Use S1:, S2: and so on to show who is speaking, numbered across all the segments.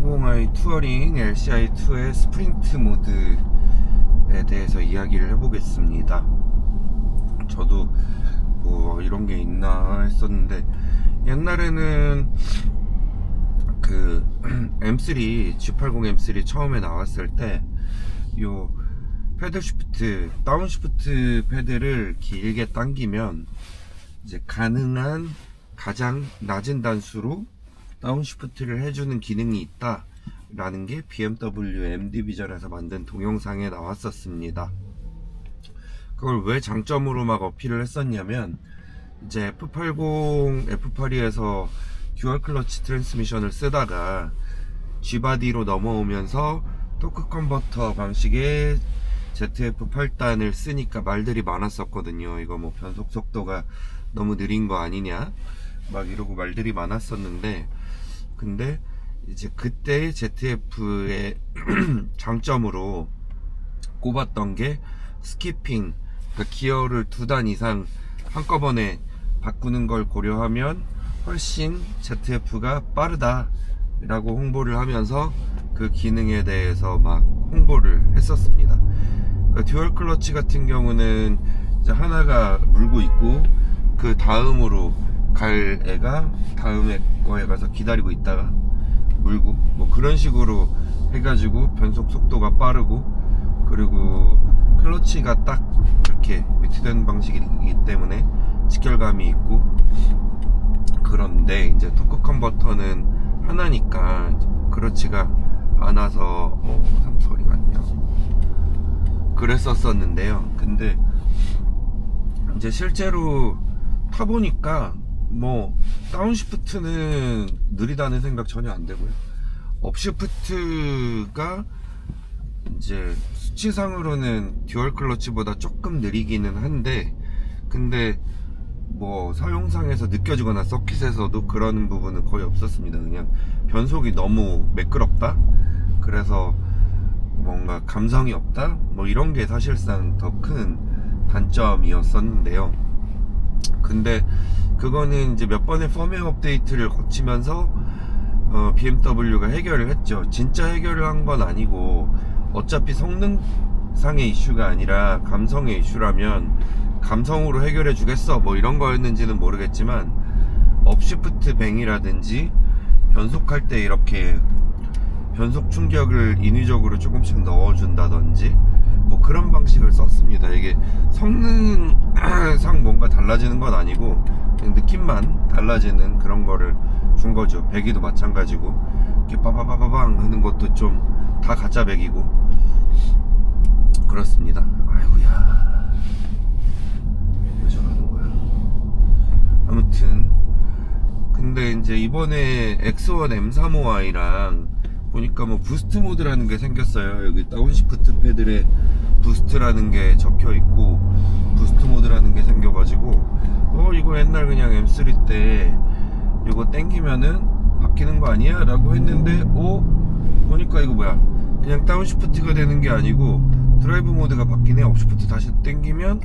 S1: F80i 투어링 LCI2의 스프린트 모드에 대해서 이야기를 해보겠습니다. 저도 뭐 이런 게 있나 했었는데, 옛날에는 그 M3 G80 M3 처음에 나왔을 때 요 패들 쉬프트, 다운 쉬프트 패드를 길게 당기면 이제 가능한 가장 낮은 단수로 다운 쉬프트를 해주는 기능이 있다 라는 게 BMW MD비전에서 만든 동영상에 나왔었습니다. 그걸 왜 장점으로 막 어필을 했었냐면, 이제 F80, F82에서 듀얼 클러치 트랜스미션을 쓰다가 G바디로 넘어오면서 토크 컨버터 방식의 ZF8단을 쓰니까 말들이 많았었거든요. 이거 뭐 변속 속도가 너무 느린 거 아니냐 막 이러고 말들이 많았었는데, 근데 이제 그때 ZF의 장점으로 꼽았던 게 스키핑, 그러니까 기어를 2단 이상 한꺼번에 바꾸는 걸 고려하면 훨씬 ZF가 빠르다 라고 홍보를 하면서 그 기능에 대해서 막 홍보를 했었습니다. 그러니까 듀얼 클러치 같은 경우는 이제 하나가 물고 있고 그 다음으로 갈 애가 다음에 거에 가서 기다리고 있다가 물고, 뭐 그런 식으로 해가지고 변속 속도가 빠르고, 그리고 클러치가 딱 이렇게 미트된 방식이기 때문에 직결감이 있고. 그런데 이제 토크 컨버터는 하나니까 그렇지가 않아서 소리 같냐 그랬었었는데요. 근데 이제 실제로 타보니까 뭐 다운시프트는 느리다는 생각 전혀 안 되고요. 업시프트가 이제 수치상으로는 듀얼 클러치보다 조금 느리기는 한데, 근데 뭐 사용상에서 느껴지거나 서킷에서도 그런 부분은 거의 없었습니다. 그냥 변속이 너무 매끄럽다, 그래서 뭔가 감성이 없다, 뭐 이런 게 사실상 더 큰 단점이었었는데요. 근데 그거는 이제 몇 번의 펌웨어 업데이트를 거치면서 BMW가 해결을 했죠. 진짜 해결을 한 건 아니고, 어차피 성능상의 이슈가 아니라 감성의 이슈라면 감성으로 해결해 주겠어 뭐 이런 거였는지는 모르겠지만, 업시프트 뱅이라든지 변속할 때 이렇게 변속 충격을 인위적으로 조금씩 넣어준다든지 뭐 그런 방식을 썼습니다. 이게 성능상 뭔가 달라지는 건 아니고 그냥 느낌만 달라지는 그런 거를 준 거죠. 배기도 마찬가지고, 이렇게 빠바바바방 하는 것도 좀 다 가짜 배기고 그렇습니다. 아이고야, 왜 저러는 거야. 아무튼 근데 이제 이번에 X1 M35i랑 보니까 뭐 부스트 모드라는 게 생겼어요. 여기 다운시프트 패들에 부스트라는 게 적혀 있고, 부스트 모드라는 게 생겨가지고 이거 옛날 그냥 M3 때 이거 땡기면은 바뀌는 거 아니야? 라고 했는데 보니까 이거 뭐야, 그냥 다운시프트가 되는 게 아니고 드라이브 모드가 바뀌네. 업시프트 다시 땡기면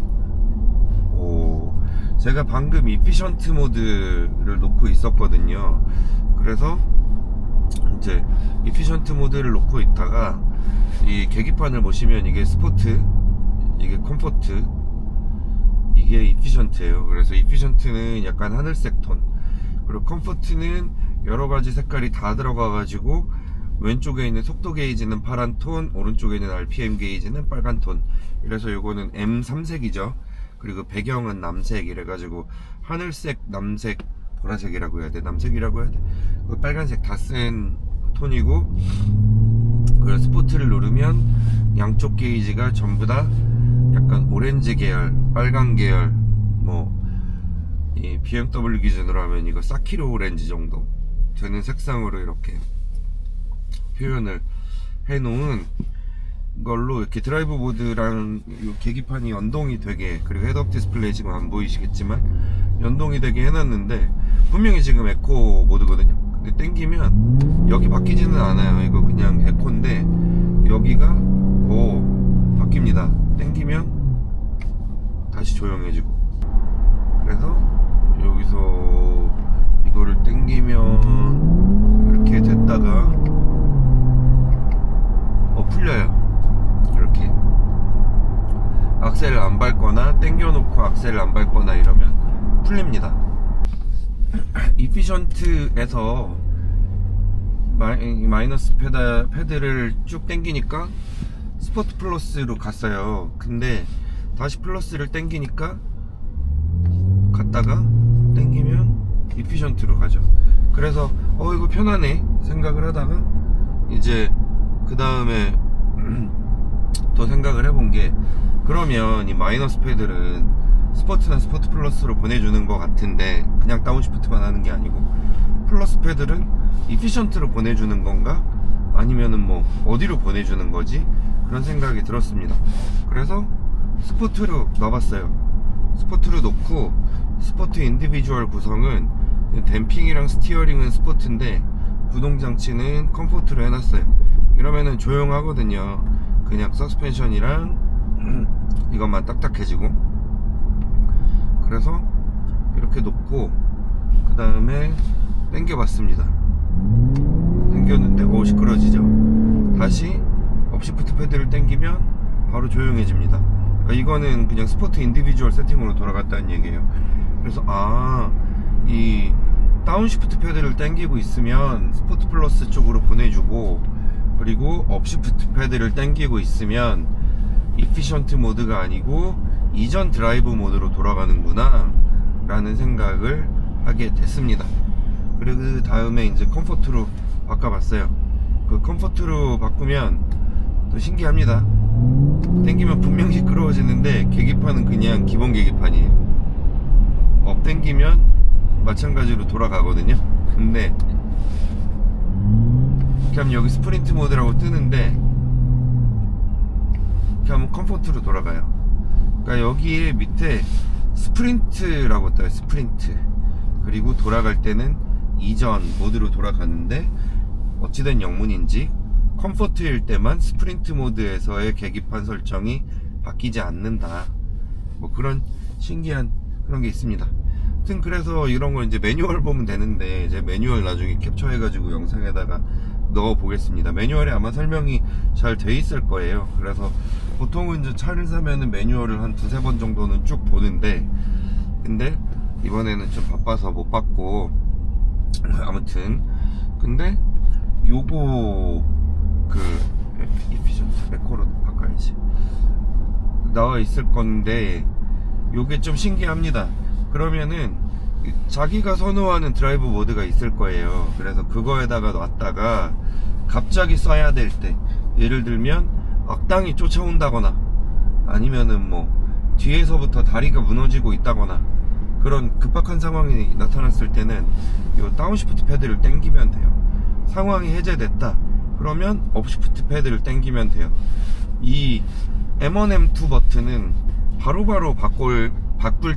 S1: 제가 방금 이피션트 모드를 놓고 있었거든요. 그래서 이제 이피션트 모드를 놓고 있다가 이 계기판을 보시면 이게 스포트, 이게 컴포트, 이게 이피션트예요. 그래서 이피션트는 약간 하늘색 톤, 그리고 컴포트는 여러가지 색깔이 다 들어가가지고 왼쪽에 있는 속도 게이지는 파란 톤, 오른쪽에 있는 RPM 게이지는 빨간 톤. 이래서 요거는 M3색이죠. 그리고 배경은 남색 이래가지고 하늘색, 남색, 보라색이라고 해야 돼, 남색이라고 해야 돼, 빨간색 다 쓴 톤이고, 그리고 스포트를 누르면 양쪽 게이지가 전부 다 약간 오렌지 계열, 빨간 계열, 뭐 이 BMW 기준으로 하면 이거 사키로 오렌지 정도 되는 색상으로 이렇게 표현을 해놓은 걸로, 이렇게 드라이브 모드랑 이 계기판이 연동이 되게, 그리고 헤드업 디스플레이 지금 안 보이시겠지만 연동이 되게 해놨는데, 분명히 지금 에코 모드거든요. 근데 땡기면 여기 바뀌지는 않아요. 이거 그냥 에코인데 여기가 바뀝니다. 땡기면 다시 조용해지고. 그래서 여기서 이거를 땡기면 이렇게 됐다가 풀려요. 이렇게 악셀을 안 밟거나 당겨놓고 악셀을 안 밟거나 이러면 풀립니다. 이피션트에서 마이너스 패드를 쭉 당기니까 스포트 플러스로 갔어요. 근데 다시 플러스를 당기니까 갔다가 당기면 이피션트로 가죠. 그래서 이거 편하네 생각을 하다가 이제 그 다음에 또 생각을 해본 게, 그러면 이 마이너스 패드는 스포트나 스포트 플러스로 보내주는 것 같은데 그냥 다운시프트만 하는 게 아니고 플러스 패드는 이피션트로 보내주는 건가? 아니면은 뭐 어디로 보내주는 거지? 그런 생각이 들었습니다. 그래서 스포트로 넣어봤어요. 스포트로 놓고 스포트 인디비주얼 구성은 댐핑이랑 스티어링은 스포트인데 구동장치는 컴포트로 해놨어요. 이러면은 조용하거든요. 그냥 서스펜션이랑 이것만 딱딱해지고. 그래서 이렇게 놓고 그 다음에 당겨봤습니다. 당겼는데 시끄러지죠. 다시 업시프트 패드를 당기면 바로 조용해집니다. 그러니까 이거는 그냥 스포트 인디비주얼 세팅으로 돌아갔다는 얘기예요. 그래서 이 다운시프트 패드를 당기고 있으면 스포트 플러스 쪽으로 보내주고, 그리고 업시프트 패드를 당기고 있으면 이피션트 모드가 아니고 이전 드라이브 모드로 돌아가는구나 라는 생각을 하게 됐습니다. 그리고 그 다음에 이제 컴포트로 바꿔봤어요. 그 컴포트로 바꾸면 또 신기합니다. 당기면 분명 시끄러워지는데 계기판은 그냥 기본 계기판이에요. 업 당기면 마찬가지로 돌아가거든요. 근데 이렇게 하면 여기 스프린트 모드라고 뜨는데 이렇게 하면 컴포트로 돌아가요. 그러니까 여기에 밑에 스프린트라고 떠요. 스프린트. 그리고 돌아갈 때는 이전 모드로 돌아가는데 어찌된 영문인지 컴포트일 때만 스프린트 모드에서의 계기판 설정이 바뀌지 않는다. 뭐 그런 신기한 그런 게 있습니다. 하여튼 그래서 이런 걸 이제 매뉴얼 보면 되는데, 이제 매뉴얼 나중에 캡처해가지고 영상에다가 넣어 보겠습니다. 매뉴얼에 아마 설명이 잘 돼 있을 거예요. 그래서 보통은 이제 차를 사면은 매뉴얼을 한 두세 번 정도는 쭉 보는데, 근데 이번에는 좀 바빠서 못 봤고, 아무튼 근데 요거 이피션트 에코로 바꿔야지 나와 있을 건데, 요게 좀 신기합니다. 그러면은 자기가 선호하는 드라이브 모드가 있을 거예요. 그래서 그거에다가 놨다가 갑자기 쏴야 될 때, 예를 들면 악당이 쫓아온다거나 아니면은 뭐 뒤에서부터 다리가 무너지고 있다거나 그런 급박한 상황이 나타났을 때는 이 다운시프트 패드를 당기면 돼요. 상황이 해제됐다 그러면 업시프트 패드를 당기면 돼요. 이 M1, M2 버튼은 바로바로 바꿀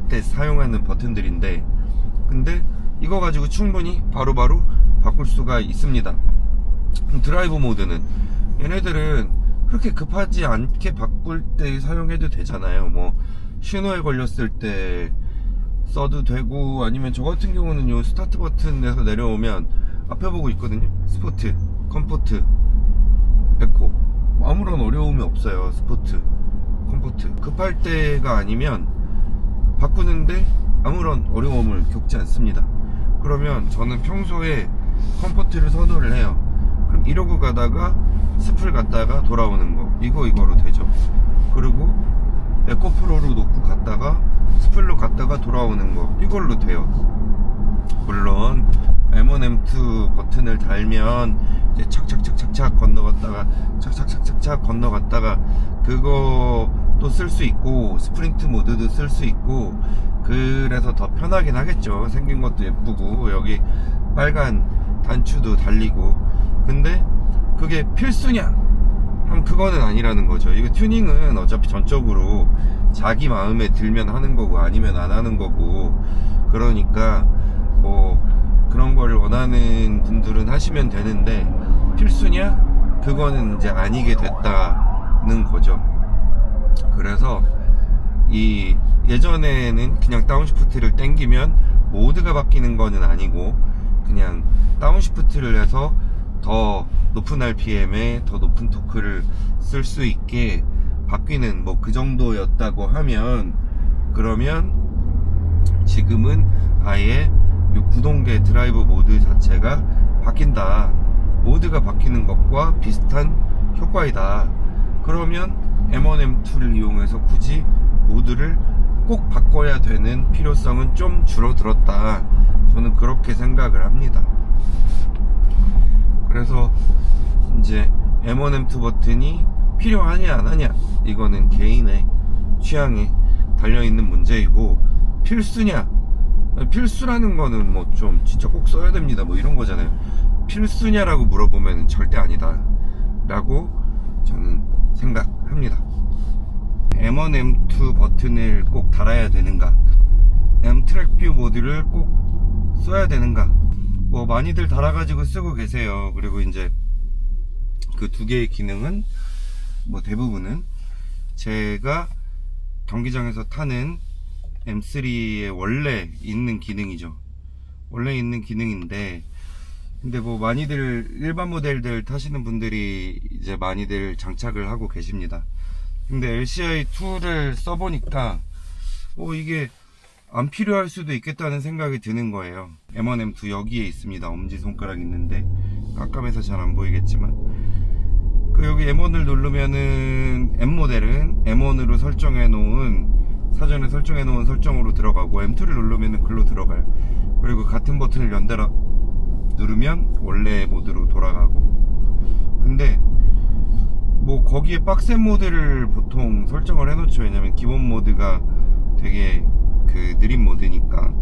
S1: 때 사용하는 버튼들인데, 근데 이거 가지고 충분히 바로바로 바꿀 수가 있습니다. 드라이브 모드는 얘네들은 그렇게 급하지 않게 바꿀 때 사용해도 되잖아요. 뭐 신호에 걸렸을 때 써도 되고, 아니면 저 같은 경우는 요 스타트 버튼에서 내려오면 앞에 보고 있거든요. 스포트, 컴포트, 에코. 아무런 어려움이 없어요. 스포트, 컴포트. 급할 때가 아니면 바꾸는데 아무런 어려움을 겪지 않습니다. 그러면 저는 평소에 컴포트를 선호를 해요. 그럼 이러고 가다가 스플 갔다가 돌아오는 거, 이거로 되죠. 그리고 에코 프로로 놓고 갔다가 스플로 갔다가 돌아오는 거, 이걸로 돼요. 물론 M1, M2 버튼을 달면 이제 착착착착착 건너갔다가 착착착착착 건너갔다가 그것도 쓸 수 있고 스프린트 모드도 쓸 수 있고, 그래서 더 편하긴 하겠죠. 생긴 것도 예쁘고 여기 빨간 단추도 달리고. 근데 그게 필수냐 하면 그거는 아니라는 거죠. 이거 튜닝은 어차피 전적으로 자기 마음에 들면 하는 거고 아니면 안 하는 거고, 그러니까 뭐 그런 거를 원하는 분들은 하시면 되는데, 필수냐? 그거는 이제 아니게 됐다는 거죠. 그래서 이 예전에는 그냥 다운시프트를 당기면 모드가 바뀌는 거는 아니고 그냥 다운시프트를 해서 더 높은 RPM에 더 높은 토크를 쓸 수 있게 바뀌는 뭐 그 정도였다고 하면, 그러면 지금은 아예 이 구동계 드라이브 모드 자체가 바뀐다, 모드가 바뀌는 것과 비슷한 효과이다. 그러면 M1, M2를 이용해서 굳이 모드를 꼭 바꿔야 되는 필요성은 좀 줄어들었다, 저는 그렇게 생각을 합니다. 그래서 이제 M1, M2 버튼이 필요하냐 안 하냐, 이거는 개인의 취향에 달려있는 문제이고, 필수냐, 필수라는 거는 뭐 좀 진짜 꼭 써야 됩니다 뭐 이런 거잖아요. 필수냐라고 물어보면 절대 아니다 라고 저는 생각합니다. M1, M2 버튼을 꼭 달아야 되는가, M 트랙 뷰 모드를 꼭 써야 되는가, 뭐 많이들 달아가지고 쓰고 계세요. 그리고 이제 그 두 개의 기능은 뭐 대부분은 제가 경기장에서 타는 M3에 원래 있는 기능이죠. 원래 있는 기능인데, 근데 뭐 많이들 일반 모델들 타시는 분들이 이제 많이들 장착을 하고 계십니다. 근데 LCI2를 써보니까 이게 안 필요할 수도 있겠다는 생각이 드는 거예요. M1, M2 여기에 있습니다. 엄지손가락 있는데 깜깜해서 잘 안 보이겠지만, 그 여기 M1을 누르면은 M모델은 M1으로 설정해 놓은, 사전에 설정해 놓은 설정으로 들어가고, M2를 누르면은 글로 들어가요. 그리고 같은 버튼을 연달아 누르면 원래 모드로 돌아가고. 근데 뭐 거기에 빡센 모드를 보통 설정을 해 놓죠. 왜냐면 기본 모드가 되게 그 느린 모드니까.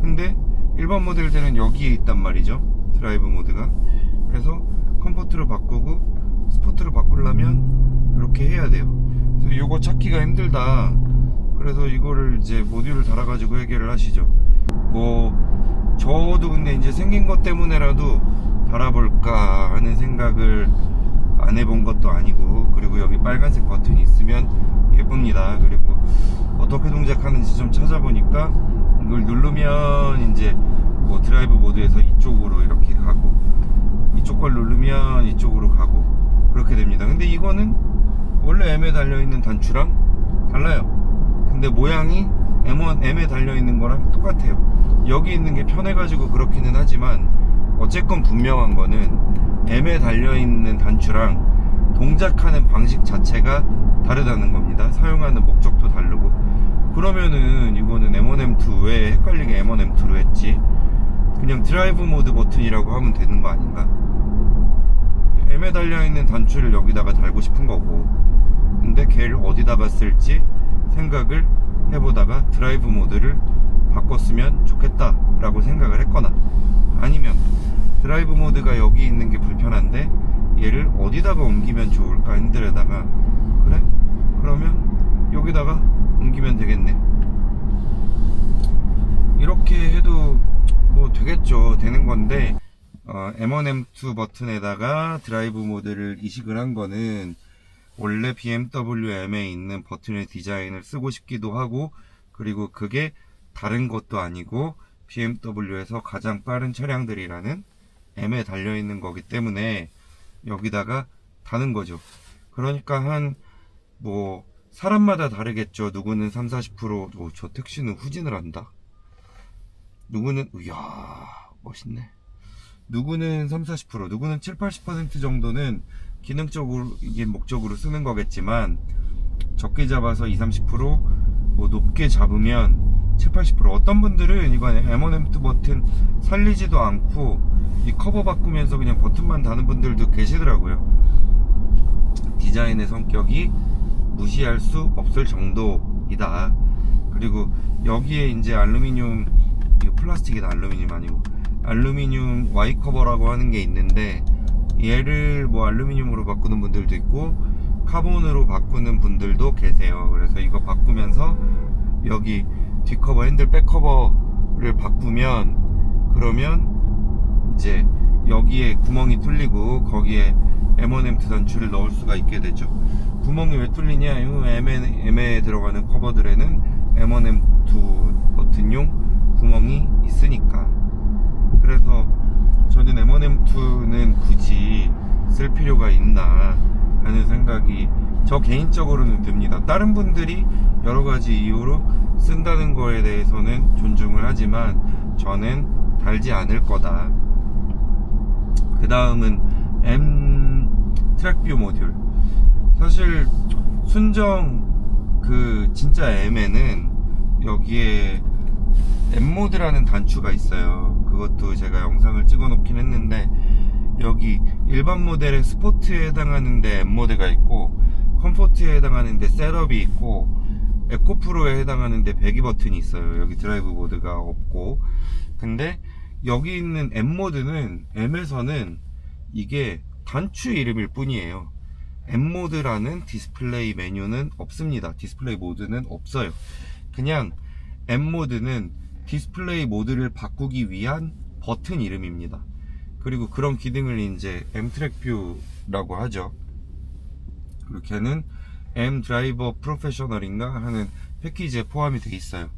S1: 근데 일반 모델들은 여기에 있단 말이죠, 드라이브 모드가. 그래서 컴포트로 바꾸고 스포트로 바꾸려면 이렇게 해야 돼요. 그래서 이거 찾기가 힘들다, 그래서 이거를 이제 모듈을 달아가지고 해결을 하시죠. 뭐 저도 근데 이제 생긴 것 때문에라도 달아볼까 하는 생각을 안 해본 것도 아니고, 그리고 여기 빨간색 버튼이 있으면 예쁩니다. 그리고 어떻게 동작하는지 좀 찾아보니까 이걸 누르면 이제 뭐 드라이브 모드에서 이쪽으로 이렇게 가고, 이쪽 걸 누르면 이쪽으로 가고, 그렇게 됩니다. 근데 이거는 원래 M에 달려있는 단추랑 달라요. 근데 모양이 M1, M에 달려있는 거랑 똑같아요. 여기 있는 게 편해가지고 그렇기는 하지만, 어쨌건 분명한 거는 M에 달려있는 단추랑 동작하는 방식 자체가 다르다는 겁니다. 사용하는 목적도 다르고. 그러면은 이거는 M1, M2 왜 헷갈리게 M1, M2로 했지? 그냥 드라이브 모드 버튼이라고 하면 되는 거 아닌가? M에 달려있는 단추를 여기다가 달고 싶은 거고, 근데 걔를 어디다가 쓸지 생각을 해보다가 드라이브 모드를 바꿨으면 좋겠다 라고 생각을 했거나, 아니면 드라이브 모드가 여기 있는 게 불편한데 얘를 어디다가 옮기면 좋을까 핸들에다가, 그래? 그러면 여기다가 옮기면 되겠네, 이렇게 해도 뭐 되겠죠. 되는 건데, M1, M2 버튼에다가 드라이브 모드를 이식을 한 거는 원래 BMW M에 있는 버튼의 디자인을 쓰고 싶기도 하고, 그리고 그게 다른 것도 아니고 BMW에서 가장 빠른 차량들이라는 M에 달려있는 거기 때문에 여기다가 다는 거죠. 그러니까 뭐 사람마다 다르겠죠. 누구는 30-40%, 저 택시는 후진을 한다. 누구는, 이야 멋있네. 누구는 30-40%, 누구는 70-80% 정도는 기능적으로, 이게 목적으로 쓰는 거겠지만, 적게 잡아서 20-30%, 뭐 높게 잡으면 70-80%. 어떤 분들은 이거 M1, M2 버튼 살리지도 않고 이 커버 바꾸면서 그냥 버튼만 다는 분들도 계시더라고요. 디자인의 성격이 무시할 수 없을 정도이다. 그리고 여기에 이제 알루미늄, 이거 플라스틱이다, 알루미늄 아니고 알루미늄 Y 커버라고 하는 게 있는데, 얘를 뭐 알루미늄으로 바꾸는 분들도 있고 카본으로 바꾸는 분들도 계세요. 그래서 이거 바꾸면서 여기 뒷커버, 핸들 백커버를 바꾸면, 그러면 이제 여기에 구멍이 뚫리고 거기에 M1, M2 단추를 넣을 수가 있게 되죠. 구멍이 왜 뚫리냐? M에 들어가는 커버들에는 M1, M2 버튼용 구멍이 있으니까. 그래서 저는 M1, M2는 굳이 쓸 필요가 있나 하는 생각이 저 개인적으로는 듭니다. 다른 분들이 여러 가지 이유로 쓴다는 거에 대해서는 존중을 하지만 저는 달지 않을 거다. 그 다음은 M 트랙뷰 모듈. 사실 순정 그 진짜 M에는 여기에 M모드라는 단추가 있어요. 그것도 제가 영상을 찍어 놓긴 했는데, 여기 일반 모델의 스포트에 해당하는데 M모드가 있고, 컴포트에 해당하는데 셋업이 있고, 에코프로에 해당하는데 배기 버튼이 있어요. 여기 드라이브 모드가 없고. 근데 여기 있는 M모드는, M에서는 이게 단추 이름일 뿐이에요. M모드라는 디스플레이 메뉴는 없습니다. 디스플레이 모드는 없어요. 그냥 M모드는 디스플레이 모드를 바꾸기 위한 버튼 이름입니다. 그리고 그런 기능을 이제 M트랙뷰라고 하죠. 그리고 걔는 M 드라이버 프로페셔널인가 하는 패키지에 포함이 되어 있어요.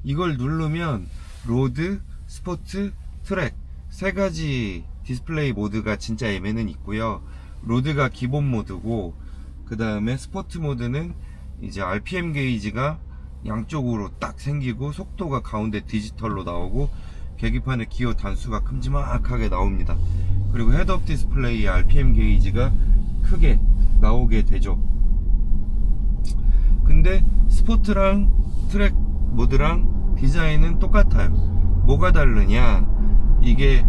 S1: 이걸 누르면 로드, 스포트, 트랙 세 가지 디스플레이 모드가 진짜 M에는 있고요. 로드가 기본 모드고, 그 다음에 스포트 모드는 이제 RPM 게이지가 양쪽으로 딱 생기고, 속도가 가운데 디지털로 나오고, 계기판에 기어 단수가 큼지막하게 나옵니다. 그리고 헤드업 디스플레이에 RPM 게이지가 크게 나오게 되죠. 근데 스포트랑 트랙 모드랑 디자인은 똑같아요. 뭐가 다르냐, 이게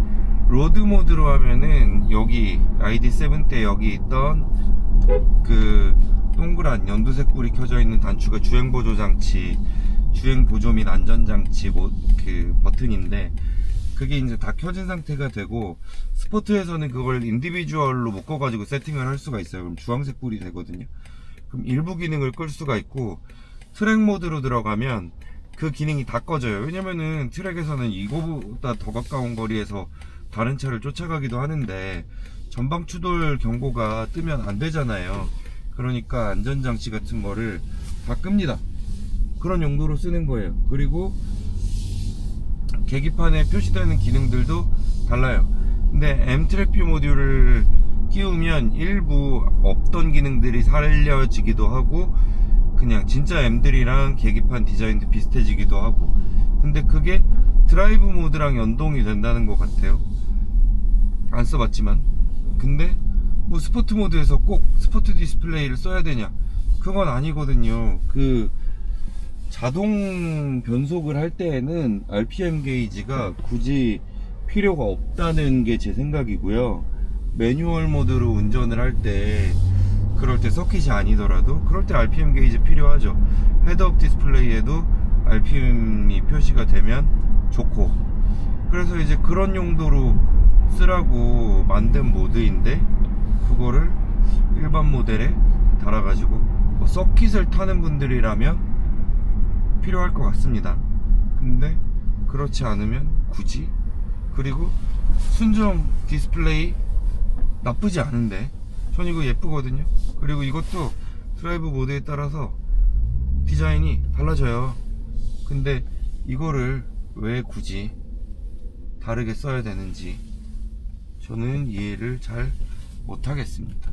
S1: 로드 모드로 하면은 여기 ID7 때 여기 있던 그 동그란 연두색 불이 켜져 있는 단추가 주행 보조 장치, 주행 보조 및 안전 장치 그 버튼인데, 그게 이제 다 켜진 상태가 되고, 스포트에서는 그걸 인디비주얼로 묶어 가지고 세팅을 할 수가 있어요. 그럼 주황색 불이 되거든요. 그럼 일부 기능을 끌 수가 있고, 트랙 모드로 들어가면 그 기능이 다 꺼져요. 왜냐면은 트랙에서는 이거보다 더 가까운 거리에서 다른 차를 쫓아가기도 하는데 전방 추돌 경고가 뜨면 안 되잖아요. 그러니까 안전장치 같은 거를 다 끕니다. 그런 용도로 쓰는 거예요. 그리고 계기판에 표시되는 기능들도 달라요. 근데 M트랙뷰 모듈을 끼우면 일부 없던 기능들이 살려지기도 하고, 그냥 진짜 M들이랑 계기판 디자인도 비슷해지기도 하고, 근데 그게 드라이브 모드랑 연동이 된다는 것 같아요. 안 써봤지만. 근데 뭐 스포트 모드에서 꼭 스포트 디스플레이를 써야 되냐, 그건 아니거든요. 그 자동 변속을 할 때에는 RPM 게이지가 굳이 필요가 없다는 게 제 생각이고요. 매뉴얼 모드로 운전을 할 때, 그럴 때 서킷이 아니더라도 그럴 때 RPM 게이지 필요하죠. 헤드업 디스플레이에도 RPM이 표시가 되면 좋고, 그래서 이제 그런 용도로 쓰라고 만든 모드인데, 그거를 일반 모델에 달아가지고 뭐 서킷을 타는 분들이라면 필요할 것 같습니다. 근데 그렇지 않으면 굳이. 그리고 순정 디스플레이 나쁘지 않은데, 전 이거 예쁘거든요. 그리고 이것도 드라이브 모드에 따라서 디자인이 달라져요. 근데 이거를 왜 굳이 다르게 써야 되는지 저는 이해를 잘 못하겠습니다.